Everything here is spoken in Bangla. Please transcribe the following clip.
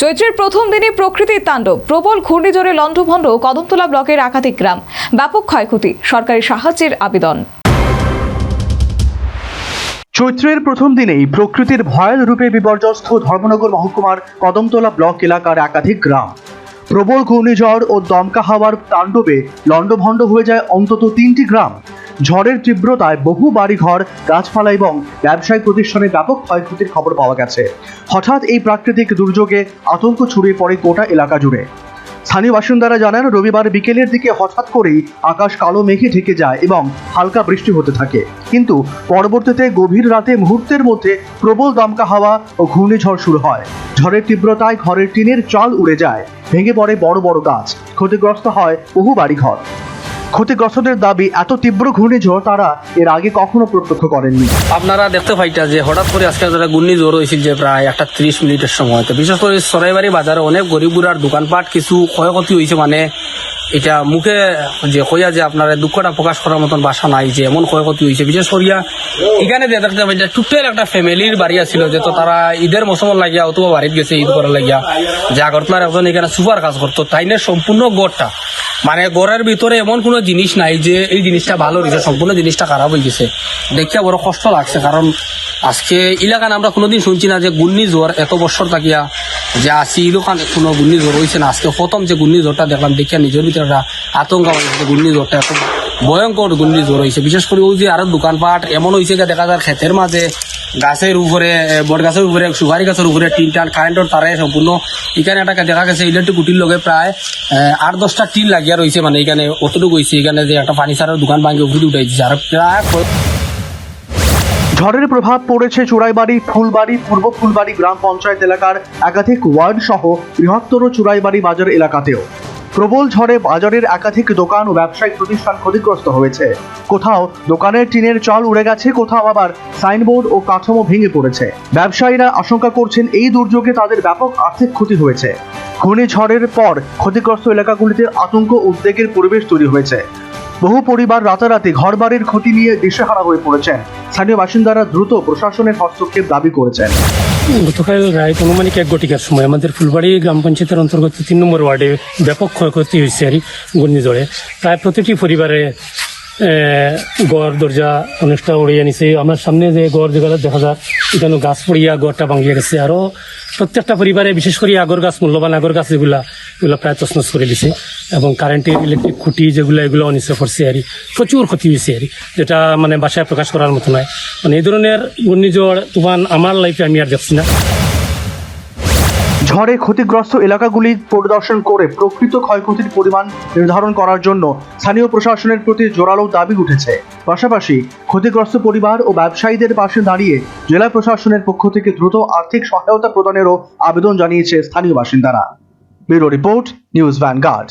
চৈত্রের প্রথম দিনে প্রকৃতির তাণ্ডব, প্রবল ঘূর্ণিঝড়ে লণ্ডভণ্ড কদমতলা ব্লকের একাধিক গ্রাম, ব্যাপক ক্ষয়ক্ষতি, সরকারি সাহায্যের আবেদন। চৈত্রের প্রথম দিনেই প্রকৃতির ভয়াল রূপে বিপর্যস্ত ধর্মনগর মহকুমার কদমতলা ব্লক এলাকার একাধিক গ্রাম। প্রবল ঘূর্ণিঝড় ও দমকা হাওয়ার তাণ্ডবে লণ্ডভণ্ড হয়ে যায় অন্তত 3টি গ্রাম। ঝড়ের তীব্রতায় বহু বাড়িঘর, গাছপালা এবং ব্যবসায়িক প্রতিষ্ঠানে ব্যাপক ক্ষয়ক্ষতির খবর পাওয়া গেছে। হঠাৎ এই প্রাকৃতিক দুর্যোগে আতঙ্ক ছড়িয়ে পড়ে গোটা এলাকা জুড়ে। স্থানীয় বাসিন্দারা জানান, রবিবার বিকেলের দিকে হঠাৎ করেই আকাশ কালো মেঘে ঢেকে যায় এবং হালকা বৃষ্টি হতে থাকে, কিন্তু পরবর্তীতে গভীর রাতে মুহূর্তের মধ্যে প্রবল দমকা হাওয়া ও ঘূর্ণিঝড় শুরু হয়। ঝড়ের তীব্রতায় ঘরের টিনের চাল উড়ে যায়, ভেঙে পড়ে বড় বড় গাছ, ক্ষতিগ্রস্ত হয় বহু বাড়িঘর। ক্ষতিগ্রস্তদের দাবি, এত তীব্র ঘূর্ণিঝড় তারা এর আগে কখনো প্রত্যক্ষ করেননি। আপনারা দেখতে পাইটা যে হঠাৎ করে আজকে যারা ঘূর্ণিঝড় হয়েছিল যে প্রায় একটা 30 মিনিটের সময়, তো বিশেষ করে সরাইবাড়ি বাজারে অনেক গরিব গুড়ার দোকানপাট কিছু ক্ষয়ক্ষতি হয়েছে। মানে এটা মুখে যে কইয়া যে আপনার দুঃখটা প্রকাশ করার মতন বাসা নাই, যে এমন ক্ষয়ক্ষতি হয়েছে। বিশেষ করিয়া এখানে যে দেখতে পাই টুটেল একটা ফ্যামিলির বাড়ি আছিল, যে তো তারা ঈদের মৌসুম লাগিয়া অথবা বাড়িতে গেছে ঈদ করার লাগিয়া, যে আগরতলার একজন এখানে সুপার কাজ করতো, তাইনে সম্পূর্ণ গড়টা মানে গড়ের ভিতরে এমন কোনো জিনিস নাই যে এই জিনিসটা ভালো হয়েছে, সম্পূর্ণ জিনিসটা খারাপ হয়ে গেছে। দেখিয়া বড় কষ্ট লাগছে, কারণ আজকে এলাকায় আমরা কোনোদিন শুনছি না যে ঘূর্ণিঝড় এত বছর থাকিয়া যে আসি এলাকান কোনো ঘূর্ণিঝড় হয়েছে না। আজকে প্রথম যে ঘূর্ণিঝড়টা দেখলাম, দেখিয়া নিজের ভিতরে একটা আতঙ্ক হয়েছে। ঘূর্ণিঝড়টা এত ভয়ঙ্কর ঘূর্ণিঝড় হয়েছে। বিশেষ করে ওই যে আরো দোকানপাট এমন হয়েছে যে দেখা যায় ক্ষেতের মাঝে গাছের উপরে, বট গাছের উপরে, সুপারি গাছের উপরে টিন টান কারেন্টের তারে সম্পূর্ণ। এখানে একটা দেখা গেছে ইলেকট্রিক কুটির লগে প্রায় 8-10টা টিন লাগিয়া রয়েছে। মানে এখানে অতটুকু হয়েছে, এখানে যে একটা ফার্নিচারের দোকান ভাঙে উপরে উঠে দিচ্ছে। আর প্রায় ঝড়ের প্রভাব পড়েছে চুড়াইবাড়ি, ফুলবাড়ি, পূর্ব ফুলবাড়ি গ্রাম পঞ্চায়েত এলাকার একাধিক ওয়ার্ড সহ বৃহত্তর চুড়াইবাড়ি বাজার এলাকাতেও। প্রবল ঝড়ে বাজারের একাধিক দোকান ও ব্যবসায়িক প্রতিষ্ঠান ক্ষতিগ্রস্ত হয়েছে। কোথাও দোকানের টিনের চাল উড়ে গেছে, কোথাও আবার সাইনবোর্ড ও কাঠামো ভেঙে পড়েছে। ব্যবসায়ীরা আশঙ্কা করছেন এই দুর্যোগে তাদের ব্যাপক আর্থিক ক্ষতি হয়েছে। ঘূর্ণিঝড়ের পর ক্ষতিগ্রস্ত এলাকাগুলিতে আতঙ্ক উদ্বেগের পরিবেশ তৈরি হয়েছে। বহু পরিবার রাতারাতি ঘরবাড়ির ক্ষতি নিয়ে দিশেহারা হয়ে পড়েছেন। স্থানীয় বাসিন্দারা দ্রুত প্রশাসনের হস্তক্ষেপ দাবি করেছেন। গতকাল রায় অনুমানিক 1 ঘটিকার সময় আমাদের ফুলবাড়ি গ্রাম পঞ্চায়েতের অন্তর্গত 3 নম্বর ওয়ার্ডে ব্যাপক ক্ষয়ক্ষতি হয়েছে আর ঘূর্ণিঝড়ে। প্রায় প্রতিটি পরিবারে গড় দরজা অনেকটা উড়িয়ে নিছে। আমার সামনে যে গড় যেগুলো দেখা যায়, এখানে গাছ পড়িয়া গড়টা ভাঙিয়ে গেছে। আরো প্রত্যেকটা পরিবারে বিশেষ করে আগর গাছ, মূল্যবান আগর গাছ এগুলো প্রায় তছনছ করে দিছে, এবং কারেন্টের ইলেকট্রিক খুঁটি এগুলো অনিশ্চয় করছে আর প্রচুর ক্ষতি হয়েছে আর, যেটা মানে বাসায় প্রকাশ করার মতো নয়। মানে এই ধরনের ঘূর্ণিঝড় তুফান আমার লাইফে আমি আর দেখছি না। ঝড়ে ক্ষতিগ্রস্ত এলাকাগুলি পরিদর্শন করে প্রকৃত ক্ষয়ক্ষতির পরিমাণ নির্ধারণ করার জন্য স্থানীয় প্রশাসনের প্রতি জোরালো দাবি উঠেছে। পাশাপাশি ক্ষতিগ্রস্ত পরিবার ও ব্যবসায়ীদের পাশে দাঁড়িয়ে জেলা প্রশাসনের পক্ষ থেকে দ্রুত আর্থিক সহায়তা প্রদানেরও আবেদন জানিয়েছে স্থানীয় বাসিন্দারা। Bureau report, news vanguard.